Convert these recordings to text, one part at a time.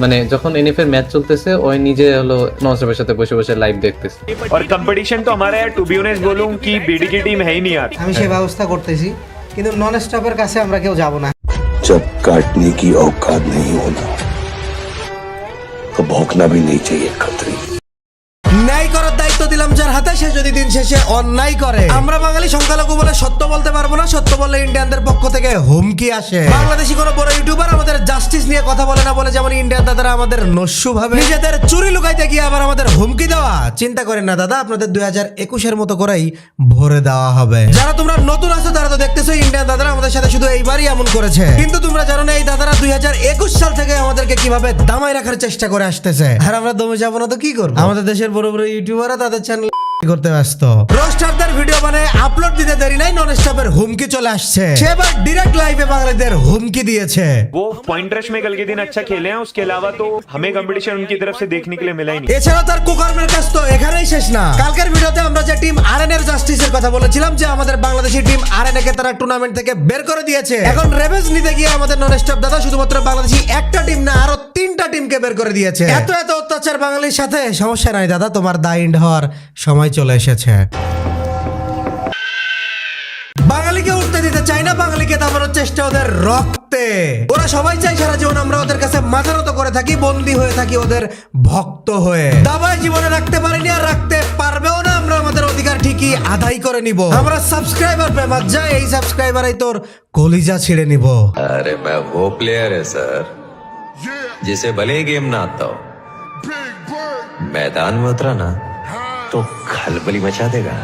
মানে যখন এনএফএর ম্যাচ চলতেছে ওই নিজে হলো ননস্টপের সাথে বসে বসে লাইভ দেখতেছে। और कंपटीशन तो हमारा यार टू बी ऑनेस्ट बोलूं कि बीडी की टीम है ही नहीं यार। আমি সেই ব্যবস্থা করতেছি, কিন্তু নন স্টপের কাছে আমরা কেউ যাব না। जब काटने की औकात नहीं होना तो भौंकना भी नहीं चाहिए खतरी। ন্যায় করার দায়িত্ব দিলাম যার হাতে, সে যদি দিন শেষে অন্যায় করে। আমরা বাঙালি সংখ্যালঘু বলে সত্য বলতে পারবো না, সত্য বললে ইন্ডিয়ানদের পক্ষ থেকে হুমকি আসে। বাংলাদেশি কোনো বড় ইউটিউবার আমাদের জাস্টিস নিয়ে কথা বলে না বলে যেমন ইন্ডিয়ান দাদারা আমাদের নস্যু ভাবে নিজেদের চুরি লুকাইতে গিয়ে আবার আমাদের হুমকি দেওয়া। চিন্তা করেন না দাদা, আপনাদের 2021-এর মতো করেই ভরে দেওয়া হবে। যারা তোমরা নতুন আছো তারা তো দেখতেছো ইন্ডিয়ান দাদারা আমাদের সাথে শুধু এইবারই এমন করেছে, কিন্তু তোমরা জানো না এই দাদারা 2021 সাল থেকে আমাদেরকে কিভাবে দামাই রাখার চেষ্টা করে আসতেছে। আর আমরা দমে যাবো না তো কি করবো? আমাদের দেশের বড় বড় ইউটিউবাররা তাদের চ্যানেল করতে ব্যস্ত, রোস্টারদের ভিডিও বানায় আপলোড দিতে দেরি নাই, নন স্টপের হুমকি চলে আসছে। সেবার ডাইরেক্ট লাইভে বাংলাদেশের হুমকি দিয়েছে। वो पॉइंट रश में कल के दिन अच्छा खेले हैं, उसके अलावा तो हमें कंपटीशन उनकी तरफ से देखने के लिए मिला ही नहीं। এছাড়াও তার কুকর্মের কাজ তো এখানেই শেষ না। কালকের ভিডিওতে আমরা যে টিম আরএন এর জাস্টিসের কথা বলেছিলাম, যে আমাদের বাংলাদেশি টিম আরএন কে তারা টুর্নামেন্ট থেকে বের করে দিয়েছে। এখন রেভেন্স নিতে গিয়ে আমাদের নন স্টপ দাদা শুধুমাত্র বাংলাদেশি একটা টিম না আরো 3টা টিমকে বের করে দিয়েছে। এত এত অত্যাচার বাঙালির সাথে, সমস্যা নাই দাদা, তোমার দা এন্ড হওয়ার সময় চলে এসেছে। বাঙালিকে উঠতে দিতে চাই না, বাঙালিকে দাবানোর চেষ্টা ওদের রক্তে। ওরা সবাই চাই সারা জীবন আমরা ওদের কাছে মাথা নত করে থাকি, বন্দী হয়ে থাকি ওদের ভক্ত হয়ে। দাবায় জীবনে রাখতে পারিনি আর রাখতে পারবেও না। আমরা আমাদের অধিকার ঠিকই আদায় করে নিব। আমরা সাবস্ক্রাইবার পে মত যাই, এই সাবস্ক্রাইবারই তোর কলিজা ছিঁড়ে নিব। अरे मैं वो प्लेयर है सर जिसे भले ही गेम ना आता हो, मैदान में उतरा ना तो खलबली मचा देगा।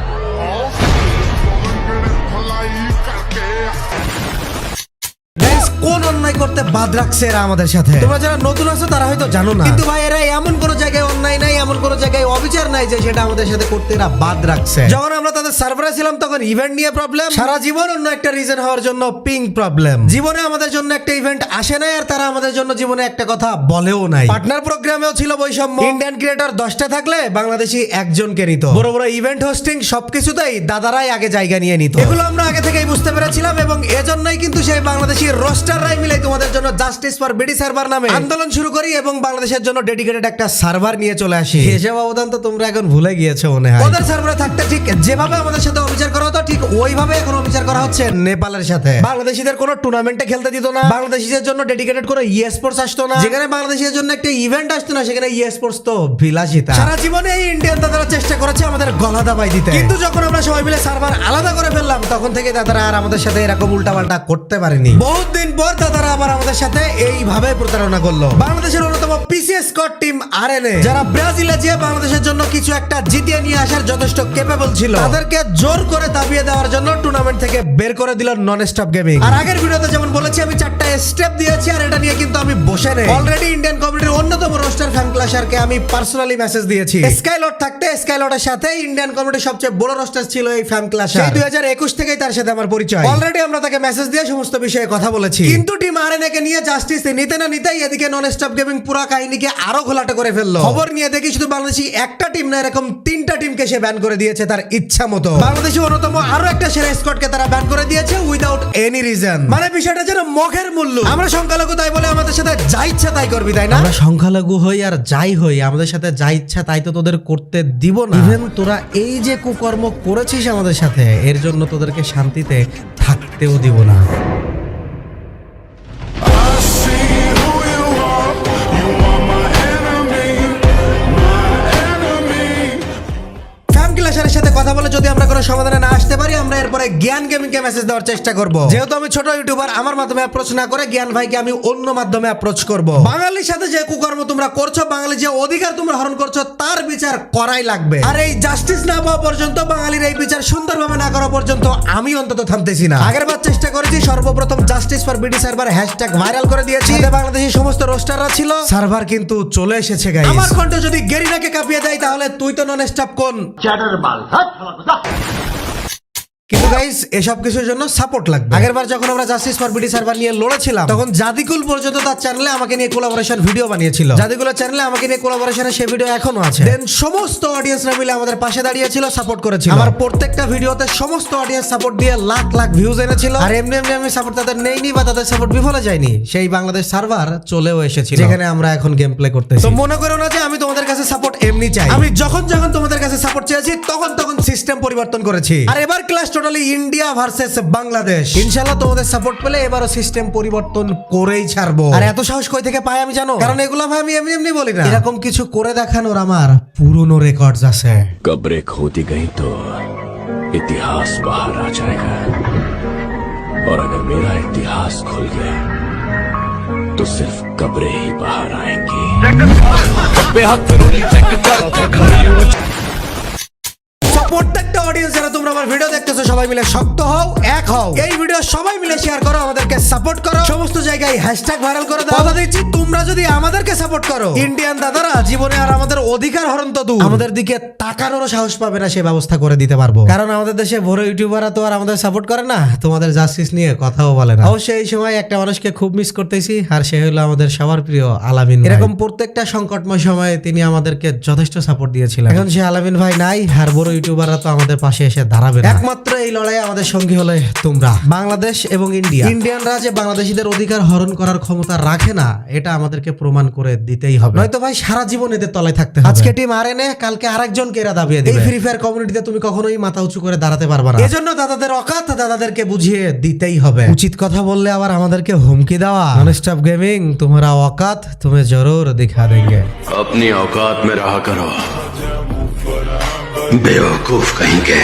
Guys, কোন অন্যায় করতে বাদ রাখছে এরা আমাদের সাথে? তোমরা যারা নতুন আছো তারা হয়তো জানো না, কিন্তু ভাই এরা এমন কোন জায়গায় অন্যায় নাই, এমন কোন জায়গায় অবিচার নাই যে সেটা আমাদের সাথে করতে এরা বাদ রাখছে। যখন আমরা তাদের সার্ভারে ছিলাম তখন ইভেন্ট নিয়ে প্রবলেম, সারা জীবন অন্য একটা রিজন হওয়ার জন্য পিং প্রবলেম। জীবনে আমাদের জন্য একটা ইভেন্ট আসে নাই, আর তারা আমাদের জন্য জীবনে একটা কথা বলেও নাই। পার্টনার প্রোগ্রামেও ছিল বৈষম্য। ইন্ডিয়ান ক্রিয়েটর 10টা থাকলে বাংলাদেশি একজনকে নিত। বড় বড় ইভেন্ট হোস্টিং সবকিছুতেই দাদারাই আগে জায়গা নিয়ে নিত। এগুলো আমরা আগে থেকেই বুঝতে পেরেছিলাম এবং এজন্যই কিন্তু সেই বাংলাদেশি রোস্টাররাই মিলে তোমাদের জন্য জাস্টিস ফর বিডি সার্ভার নামে আন্দোলন শুরু করি এবং বাংলাদেশের জন্য ডেডিকেটেড একটা সার্ভার নিয়ে চলে আসি। এসব অবদান তো তোমরা এখন ভুলে গিয়েছো মনে হয়। ওদের সার্ভারে থাকতে ঠিক যেভাবে আমাদের সাথে অবিচার করা হতো, ঠিক ওইভাবে এখন অবিচার করা হচ্ছে নেপালের সাথে। বাংলাদেশিদের কোনো টুর্নামেন্টে খেলতে দিত না, বাংলাদেশিদের জন্য ডেডিকেটেড কোনো স্পোর্টস আসতো না। যেখানে বাংলাদেশিদের জন্য একটা ইভেন্ট আসতো না, সেখানে স্পোর্টস তো বিলাসিতা। সারা জীবনে এই ইন্ডিয়ান দাদারা চেষ্টা করেছে আমাদের গলা দাবাই দিতে, কিন্তু যখন আমরা সবাই মিলে সার্ভার আলাদা করে ফেললাম তখন থেকে দাদারা আর আমাদের সাথে এরকম উল্টাপাল্টা করতে পারেনি। বহুত দিন পর দাদারা আবার আমাদের সাথে এইভাবে প্রতারণা করলো। বাংলাদেশের অন্যতম পিসিএস স্কোয়াড টিম আরএনএ, যারা ব্রাজিলে যে বাংলাদেশের জন্য কিছু একটা জিতিয়ে নিয়ে আসার যথেষ্ট ক্যাপেবল ছিল, তাদেরকে জোর করে দাবিয়ে দেওয়ার জন্য টুর্নামেন্ট থেকে বের করে দিল নন স্টপ গেমিং। আর আগের ভিডিওতে যেমন বলেছি আমি 4টা স্টেপ দিয়েছি, আর এটা নিয়ে কিন্তু আমি বসে নেই। অলরেডি ইন্ডিয়ান কমিউনিটির অন্যতম রোস্টার ফ্যান ক্লাশারকে আমি পার্সোনালি মেসেজ দিয়েছি। স্কাইলট থাকতে স্কাইলটের সাথে ইন্ডিয়ান কমিউনিটির সবচেয়ে বড় রোস্টার ছিল এই ফ্যান ক্লাশার। সেই 2021 থেকেই তার সাথে আমার পরিচয়। অলরেডি আমরা তাকে মেসেজ দিয়ে সমস্ত বিষয়ে কথা বলেছি, কিন্তু টিম আরএনএ কে নিয়ে জাস্টিস নিতে না নিতেই এদিকে নন স্টপ গেমিং পুরো কাহিনীকে আরো ঘোলাটে করে ফেললো। খবর নিয়ে দেখি শুধু বাংলাদেশি একটা টিম না, এরকম 3টা টিমকে সে ব্যান করে দিয়েছে তার ইচ্ছা মতো। বাংলাদেশি অন্যতম আরো একটা সেরা স্কোয়াডকে তারা ব্যান করে দিয়েছে উইদাউট এনি রিজন। মানে বিষয়টা যেন মুখের মূল্য। আমরা সংখ্যালঘু তাই বলে আমাদের সাথে যা ইচ্ছা তাই করবি, তাই না? আমরা সংখ্যালঘু হই আর যাই হই, আমাদের সাথে যা ইচ্ছা তাই তো তোদের করতে দিব না। ইভেন তোরা এই যে কুকর্ম করেছিস আমাদের সাথে, এর জন্য তোদেরকে শান্তিতে থাকতেও দিব না। সাথে কথা বলে যদি আমরা কোনো সমাধানে না আসতে পারি, আমরা এরপরে জ্ঞান গেমিং কে মেসেজ দেওয়ার চেষ্টা করব। যেহেতু আমি ছোট ইউটিউবার, আমার মাধ্যমে অ্যাপ্রোচ না করে জ্ঞান ভাইকে আমি অন্য মাধ্যমে অ্যাপ্রোচ করব। বাঙালির সাথে যে কুকর্ম তোমরা করছো, বাঙালি যে অধিকার তোমরা হরণ করছো, তার বিচার করাই লাগবে। আর এই জাস্টিস না পাওয়া পর্যন্ত, বাঙালির এই বিচার সুন্দরভাবে না করা পর্যন্ত আমি অন্তত থামতেছি না। আগেরবার চেষ্টা করেছি, সর্বপ্রথম justice for BD server hashtag viral করে দিয়েছি। বাংলাদেশি সমস্ত রোস্টাররা ছিল, সার্ভার কিন্তু চলে এসেছে গাইস। আমার কণ্ঠ যদি গেরিনাকে কাঁপিয়ে দেয় তাহলে তুই তো নন স্টপ কোন চ্যাটার মাল। কিন্তু গাইস এসব কিছুর জন্য সাপোর্ট লাগবে। আগেরবার যখন আমরা জাস্টিস ফর বিডি সার্ভার নিয়ে লড়েছিলাম তখন জাদিকুল পর্যন্ত তার চ্যানেলে আমাকে নিয়ে কোলাবোরেশন ভিডিও বানিয়েছিল। জাদিকুলের চ্যানেলে আমাকে নিয়ে কোলাবোরেশনের সেই ভিডিও এখনো আছে। দেন সমস্ত অডিয়েন্সরা মিলে আমাদের পাশে দাঁড়িয়েছিল, সাপোর্ট করেছিল। আমার প্রত্যেকটা ভিডিওতে সমস্ত অডিয়েন্স সাপোর্ট দিয়ে লাখ লাখ ভিউজ এনেছিল। আর এমনি এমনি আমি সাপোর্ট তাদের নেইনি বা তাদের সাপোর্ট বিফলে যায়নি। সেই বাংলাদেশ সার্ভার চলেও এসেছিল যেখানে আমরা এখন গেম প্লে করতেছি। তো মনে করো না যে আমি তোমাদের কাছে সাপোর্ট এমনি চাই। আমি যখন যখন তোমাদের কাছে সাপোর্ট চেয়েছি তখন তখন সিস্টেম পরিবর্তন করেছি। আর এবার class totally India versus Bangladesh. ইনশাআল্লাহ তোমাদের সাপোর্ট পেলে এবারও সিস্টেম পরিবর্তন করেই ছাড়বো। আর এত সাহস কই থেকে পাই আমি জানো? কারণ এগুলো ভাই আমি এমনি এমনি বলি না। এরকম কিছু করে দেখানোর আমার পুরনো রেকর্ডস আছে। कब्रें खोदी गई तो इतिहास बाहर आ जाएगा और अगर मेरा इतिहास खुल गया तो सिर्फ कब्रें ही बाहर आएंगी। প্রত্যেকটা অডিয়েন্স যারা তোমরা আমার ভিডিও দেখতেছো সবাই মিলে শক্ত হও, এক হও। এই ভিডিও সবাই মিলে শেয়ার করো, আমাদেরকে সাপোর্ট করো, সমস্ত জায়গায় হ্যাশট্যাগ ভাইরাল করে দাও। কথা দিচ্ছি তোমরা যদি আমাদেরকে সাপোর্ট করো, ইন্ডিয়ান দাদারা জীবনে আর আমাদের অধিকার হরণ তো দূর, আমাদের দিকে তাকানোরও সাহস পাবে না, সে ব্যবস্থা করে দিতে পারবো। কারণ আমাদের দেশে বড় ইউটিউবাররা তো আর আমাদের সাপোর্ট করে না, তোমাদের জাস্টিস নিয়ে কথাও বলে না। অবশ্যই এই সময় একটা মানুষকে খুব মিস করতেছি, আর সে হলো আমাদের সবার প্রিয় আলামিন। এরকম প্রত্যেকটা সংকটময় সময়ে তিনি আমাদেরকে যথেষ্ট সাপোর্ট দিয়েছিলেন। এখন সে আলামিন ভাই নাই, আর বড় ইউটিউবাররা তো আমাদের পাশে এসে দাঁড়াবে না। একমাত্র এই লড়াইয়ে আমাদের সঙ্গী হলে তোমরা, বাংলাদেশ এবং ইন্ডিয়া। ইন্ডিয়ানরা যে বাংলাদেশীদের অধিকার হরণ করার ক্ষমতা রাখে না, এটা আমাদেরকে প্রমাণ করে দিতেই হবে, নয়তো ভাই সারা জীবন এদের তলায় থাকতে হবে। আজকে টিম আরএনএ, কালকে আরেকজনকে এরা দাবিয়ে দিবে। এই ফ্রি ফায়ার কমিউনিটিতে তুমি কখনোই মাথা উঁচু করে দাঁড়াতে পারবে না। এজন্য দাদাদের অকাত দাদাদেরকে বুঝিয়ে দিতেই হবে। উচিত কথা বললে আবার আমাদেরকে হুমকি দেওয়া। ননস্টপ গেমিং, তোমরা অকাত तुम्हें जरूर दिखा देंगे। अपनी औकात में रहा करो बेवकूफ कहीं के।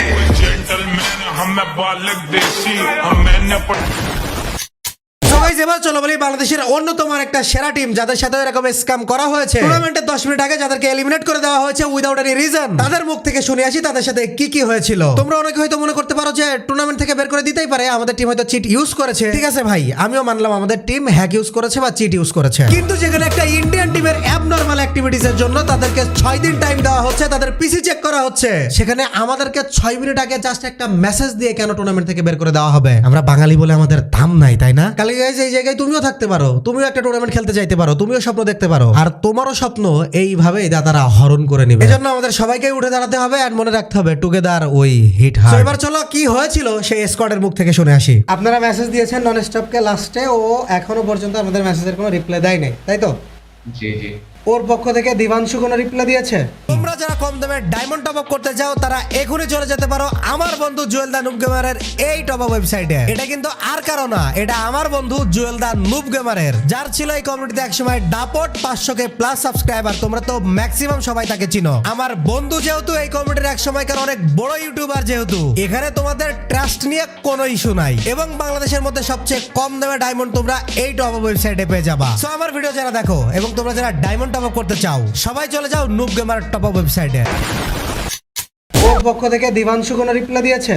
এবার চলো বলি বাংলাদেশের অন্যতম একটা সেরা টিম যাদের সাথে এরকম স্ক্যাম করা হয়েছে। টুর্নামেন্টের 10 মিনিট আগে যাদেরকে এলিমিনেট করে দেওয়া হয়েছে উইদাউট এনি রিজন, তাদের মুখ থেকে শুনে আসি তাদের সাথে কি কি হয়েছিল। তোমরা অনেকে হয়তো মনে করতে পারো যে টুর্নামেন্ট থেকে বের করে দিতেই পারে, আমাদের টিম হয়তো চিট ইউজ করেছে। ঠিক আছে ভাই, আমিও মানলাম আমাদের টিম হ্যাক ইউজ করেছে বা চিট ইউজ করেছে, কিন্তু যেখানে একটা ইন্ডিয়ান টিমের অ্যাবনরমাল অ্যাক্টিভিটিস এর জন্য তাদেরকে 6 দিন টাইম দেওয়া হচ্ছে, তাদের পিসি চেক করা হচ্ছে, সেখানে আমাদেরকে 6 মিনিট আগে জাস্ট একটা মেসেজ দিয়ে কেন টুর্নামেন্ট থেকে বের করে দেওয়া হবে? আমরা বাঙালি বলে আমাদের দাম নাই, তাই না? কালি গাইস এই জায়গায় তুমিও থাকতে পারো, তুমিও একটা টুর্নামেন্ট খেলতে চাইতে পারো, তুমিও স্বপ্ন দেখতে পারো, আর তোমারও স্বপ্ন এইভাবেই দাদারা হরণ করে নেবে। এজন্য আমাদের সবাইকে উঠে দাঁড়াতে হবে আর মনে রাখতে হবে টুগেদার উই হিট হার্ড। এবার চলো কি হয়েছিল সেই স্কোয়াডের মুখ থেকে শুনে আসি। আপনারা মেসেজ দিয়েছেন ননস্টপকে লাস্টে, ও এখনো পর্যন্ত আমাদের মেসেজের কোনো রিপ্লাই দেয় নাই, তাই তো? জি জি। ওর পক্ষ থেকে দিবাংশু কোনো রিপ্লাই দিয়েছে? তোমরা যারা কম দামে ডায়মন্ড টপ আপ করতে চাও তারা এখনই চলে যেতে পারো আমার বন্ধু জুয়েল দা নুব গেমারের এই টপ আপ ওয়েবসাইটে। এটা কিন্তু আর কারো না, এটা আমার বন্ধু জুয়েল দা নুব গেমারের, যার ছিল এই কমিউনিটিতে একসময় ডাপট 500k প্লাস সাবস্ক্রাইবার। তোমরা তো ম্যাক্সিমাম সবাই তাকে চিনো। আমার বন্ধু যেহেতু এই কমিউনিটির এক সময়কার অনেক বড় ইউটিউবার, যেহেতু এখানে তোমাদের ট্রাস্ট নিয়ে কোনো ইস্যু নাই, এবং বাংলাদেশের মধ্যে সবচেয়ে কম দামে ডায়মন্ড তোমরা এই টপ আপ ওয়েবসাইটে পেয়ে যাবা। সো আমার ভিডিও যারা দেখো এবং তোমরা যারা ডায়মন্ড টপ আপ করতে চাও, সবাই চলে যাও নুব গেমার টপ আপ ওয়েবসাইটে। ওর পক্ষ থেকে দিবাংশু কোনো রিপ্লাই দিয়েছে?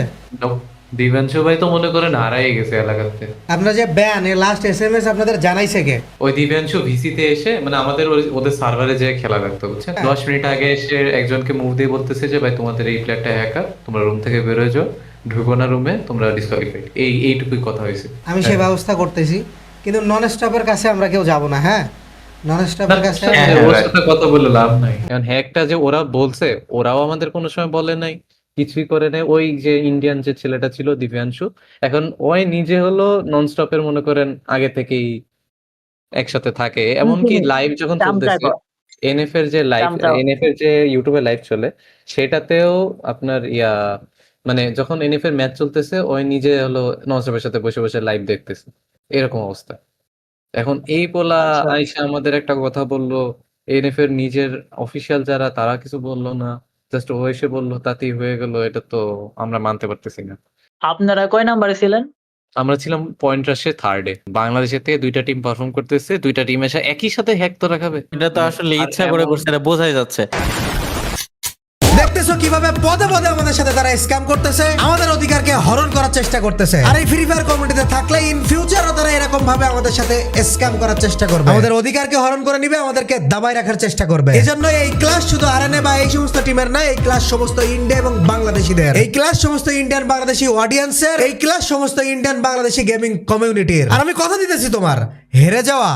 দিবাংশু ভাই তো মনে করেন হারাই গেছে এলাকাতে। আপনারা যে ব্যান এর লাস্ট এসএমএস আপনাদের জানাইছে কে? ওই দিবাংশু ভিসিতে এসে, মানে আমাদের ওদের সার্ভারে যে খেলা দেখতো বুঝছেন, 10 মিনিট আগে এসে একজনকে মুভ দিয়ে বলতেছে যে ভাই তোমাদের এই প্লেয়ারটা হ্যাকার, তোমরা রুম থেকে বের হয়ে যাও, ঢুকো না রুমে, তোমরা ডিসকোয়ালিফাইড। এইটুকুই কথা হয়েছে। আমি সেই ব্যবস্থা করতেছি, কিন্তু নন স্টপের কাছে আমরা কেউ যাব না। হ্যাঁ, ননস্টপের কাছে ওর সাথে কথা বলে লাভ নাই, কারণ হ্যাকটা যে ওরা বলছে, ওরাও আমাদের কোনো সময় বলে নাই, কিছুই করে নাই। ওই যে ইন্ডিয়ান যে ছেলেটা ছিল দিব্যাংশু, এখন ওই নিজে হলো ননস্টপের মনে করেন আগে থেকেই একসাথে থাকে। এমনকি লাইভ যখন চলতেছে এনএফ এর যে ইউটিউবে লাইভ চলে, সেটাতেও আপনার মানে যখন এনএফ এর ম্যাচ চলতেছে ওই নিজে হলো ননস্টপের সাথে বসে বসে লাইভ দেখতেছে, এরকম অবস্থা। এখন এই পোলা আইসা আমাদের একটা কথা বললো, এনএফ এর নিজের অফিসিয়াল যারা তারা কিছু বললো না, জাস্ট ও এসে বললো তাতেই হয়ে গেল। এটা তো আমরা মানতে পারতেছি না। আপনারা কয় নাম্বারে ছিলেন? আমরা ছিলাম পয়েন্ট রাশে 3rd-এ। বাংলাদেশের থেকে 2টা টিম পারফর্ম করতেছে, 2টা টিম এসে একই সাথে হ্যাক তো রাখাবে। এটা তো আসলে ইচ্ছা করে করছে, এটা বোঝাই যাচ্ছে। দেখতেছো কিভাবে পদে পদে আমাদের সাথে তারা স্ক্যাম করতেছে, আমাদের অধিকারকে হরণ করার চেষ্টা করতেছে। আর এই ফ্রি ফায়ার কমিউনিটিতে থাকলে ইন ফিউচারও তারা এরকম ভাবে আমাদের সাথে স্ক্যাম করার চেষ্টা করবে, আমাদের অধিকারকে হরণ করে নিবে, আমাদেরকে দাবায় রাখার চেষ্টা করবে। এজন্য এই ক্লাস শুধু আরএনএ বা এই সমস্ত টিমের না, এই ক্লাস সমস্ত ইন্ডিয়া এবং বাংলাদেশিদের, এই ক্লাস সমস্ত ইন্ডিয়ান বাংলাদেশি অডিয়েন্সের, এই ক্লাস সমস্ত ইন্ডিয়ান বাংলাদেশি গেমিং কমিউনিটির। আর আমি কথা দিতেছি তোমার, হেরে যাওয়া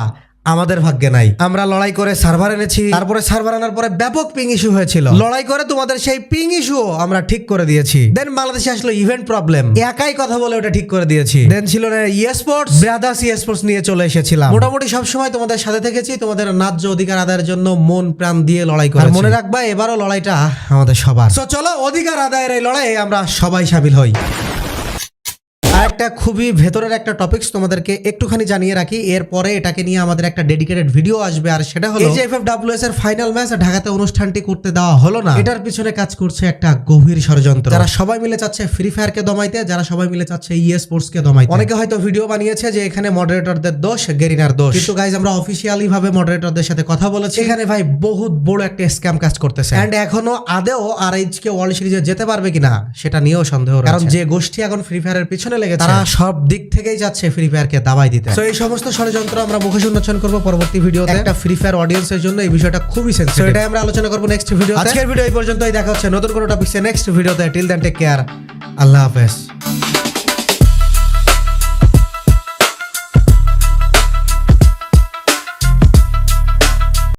আমাদের ভাগ্যে নাই। আমরা লড়াই করে সার্ভার এনেছি, তারপরে সার্ভার আনার পরে ব্যাপক পিং ইস্যু হয়েছিল, লড়াই করে তোমাদের সেই পিং ইস্যু আমরা ঠিক করে দিয়েছি। দেন বাংলাদেশে আসলো ইভেন্ট প্রবলেম, একাই কথা বলে ওটা ঠিক করে দিয়েছি। দেন ছিল না স্পোর্টস, ব্রাদার্স স্পোর্টস নিয়ে চলে এসেছিলাম। মোটামুটি সবসময় তোমাদের সাথে থেকেছি, তোমাদের ন্যায্য অধিকার আদায়ের জন্য মন প্রাণ দিয়ে লড়াই করেছি। আর মনে রাখবা এবারও লড়াইটা আমাদের সবার। সো চলো অধিকার আদায়ের এই লড়াইয়ে আমরা সবাই শামিল হই। আর একটা খুবই ভেতরের একটা টপিকস তোমাদেরকে একটুখানি জানিয়ে রাখি, এরপরে এটাকে নিয়ে আমাদের একটা ডেডিকেটেড ভিডিও আসবে। আর সেটা হলো এই যে এফএফডব্লিউএস এর ফাইনাল ম্যাচ ঢাকাতে অনুষ্ঠানটি করতে দেওয়া হলো না, এটার পিছনে কাজ করছে একটা গভীর ষড়যন্ত্র। যারা সবাই মিলে চাচ্ছে ফ্রি ফায়ারকে দমাইতে, যারা সবাই মিলে চাচ্ছে স্পোর্টস কে দমাইতে। অনেকে হয়তো ভিডিও বানিয়েছে যে এখানে মডারেটরদের দোষ, গেরিনার দোষ, কিন্তু গাইজ আমরা অফিসিয়ালি ভাবে মডারেটরদের সাথে কথা বলেছি, এখানে ভাই বহুত বড় একটা স্ক্যাম কাজ করতেছে। এন্ড এখনো আদেও আরএইচ কে ওয়ার্ল্ড সিরিজে যেতে পারবে কিনা সেটা নিয়েও সন্দেহ রয়েছে, কারণ যে গোষ্ঠী এখন ফ্রি ফায়ারের পিছনে লেগেছে তারা সব দিক থেকেই যাচ্ছে ফ্রি ফায়ারকে দাবাই দিতে। তো এই সমস্ত ষড়যন্ত্র আমরা মুখোশ উন্মোচন করব পরবর্তী ভিডিওতে। একটা ফ্রি ফায়ার অডিয়েন্সের জন্য এই বিষয়টা খুবই সেনসিটিভ, এটাই আমরা আলোচনা করব নেক্সট ভিডিওতে। আজকের ভিডিও এই পর্যন্তই, দেখা হচ্ছে নতুন কোনো টপিকসে নেক্সট ভিডিওতে। টিল দেন টেক কেয়ার, আল্লাহ হাফেজ।